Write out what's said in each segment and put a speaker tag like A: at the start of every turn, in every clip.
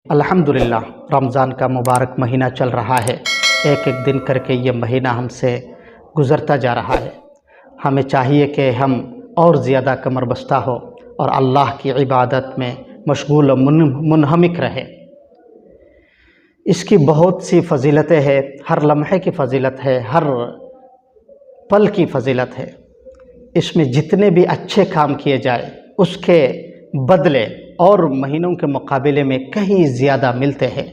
A: الحمدللہ رمضان کا مبارک مہینہ چل رہا ہے۔ ایک ایک دن کر کے یہ مہینہ ہم سے گزرتا جا رہا ہے۔ ہمیں چاہیے کہ ہم اور زیادہ کمر بستہ ہو اور اللہ کی عبادت میں مشغول و منہمک رہے۔ اس کی بہت سی فضیلتیں ہیں، ہر لمحے کی فضیلت ہے، ہر پل کی فضیلت ہے۔ اس میں جتنے بھی اچھے کام کیے جائے اس کے بدلے اور مہینوں کے مقابلے میں کہیں زیادہ ملتے ہیں۔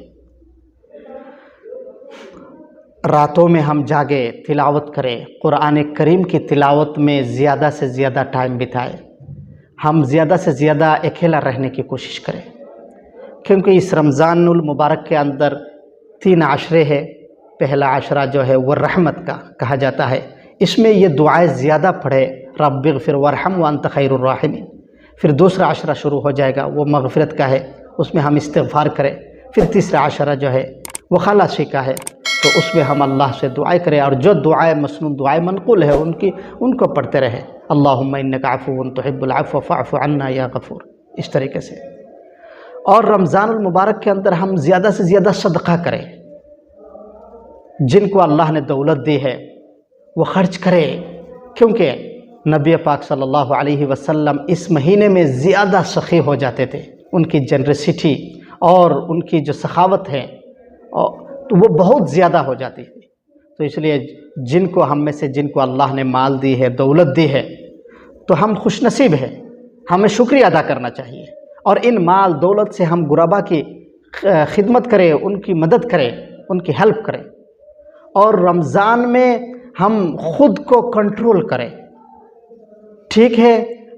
A: راتوں میں ہم جاگے، تلاوت کریں، قرآن کریم کی تلاوت میں زیادہ سے زیادہ ٹائم بتائیں۔ ہم زیادہ سے زیادہ اکیلا رہنے کی کوشش کریں، کیونکہ اس رمضان المبارک کے اندر 3 عشرے ہے۔ پہلا عشرہ جو ہے وہ رحمت کا کہا جاتا ہے، اس میں یہ دعائیں زیادہ پڑھے، رب اغفر وارحم وانت خیر الراحمین۔ پھر دوسرا عشرہ شروع ہو جائے گا، وہ مغفرت کا ہے، اس میں ہم استغفار کریں۔ پھر تیسرا عشرہ جو ہے وہ خلاصی کا ہے، تو اس میں ہم اللہ سے دعائیں کریں، اور جو دعائیں مسنون دعائیں منقول ہے ان کو پڑھتے رہیں۔ اللہم انک عفو تحب العفو فاعف عنا یا غفور، اس طریقے سے۔ اور رمضان المبارک کے اندر ہم زیادہ سے زیادہ صدقہ کریں۔ جن کو اللہ نے دولت دی ہے وہ خرچ کرے، کیونکہ نبی پاک صلی اللہ علیہ وسلم اس مہینے میں زیادہ سخی ہو جاتے تھے۔ ان کی جنرسٹی اور ان کی جو سخاوت ہے تو وہ بہت زیادہ ہو جاتی ہے۔ تو اس لیے ہم میں سے جن کو اللہ نے مال دی ہے، دولت دی ہے، تو ہم خوش نصیب ہیں، ہمیں شکریہ ادا کرنا چاہیے، اور ان مال دولت سے ہم غربا کی خدمت کریں، ان کی مدد کریں، ان کی ہیلپ کریں۔ اور رمضان میں ہم خود کو کنٹرول کریں۔ ٹھیک ہے،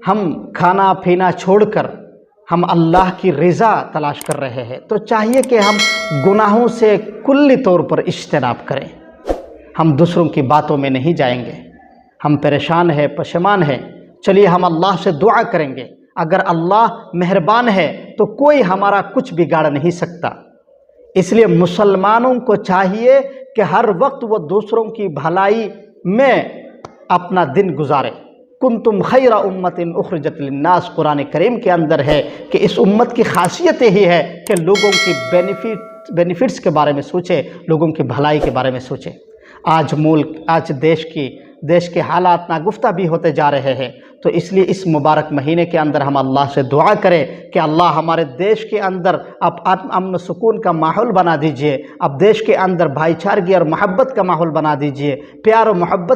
A: ہم کھانا پینا چھوڑ کر ہم اللہ کی رضا تلاش کر رہے ہیں، تو چاہیے کہ ہم گناہوں سے کلی طور پر اجتناب کریں۔ ہم دوسروں کی باتوں میں نہیں جائیں گے۔ ہم پریشان ہیں، پشیمان ہیں، چلیے ہم اللہ سے دعا کریں گے۔ اگر اللہ مہربان ہے تو کوئی ہمارا کچھ بگاڑ نہیں سکتا۔ اس لیے مسلمانوں کو چاہیے کہ ہر وقت وہ دوسروں کی بھلائی میں اپنا دن گزارے۔ کنتم خیر امت اخرجت للناس، قرآن کریم کے اندر ہے کہ اس امت کی خاصیت یہی ہے کہ لوگوں کی بینیفٹس کے بارے میں سوچے، لوگوں کی بھلائی کے بارے میں سوچے۔ آج دیش کے حالات ناگفتہ بھی ہوتے جا رہے ہیں، تو اس لیے اس مبارک مہینے کے اندر ہم اللہ سے دعا کریں کہ اللہ ہمارے دیش کے اندر اب امن و سکون کا ماحول بنا دیجئے، اب دیش کے اندر بھائی چارگی اور محبت کا ماحول بنا دیجئے، پیار و محبت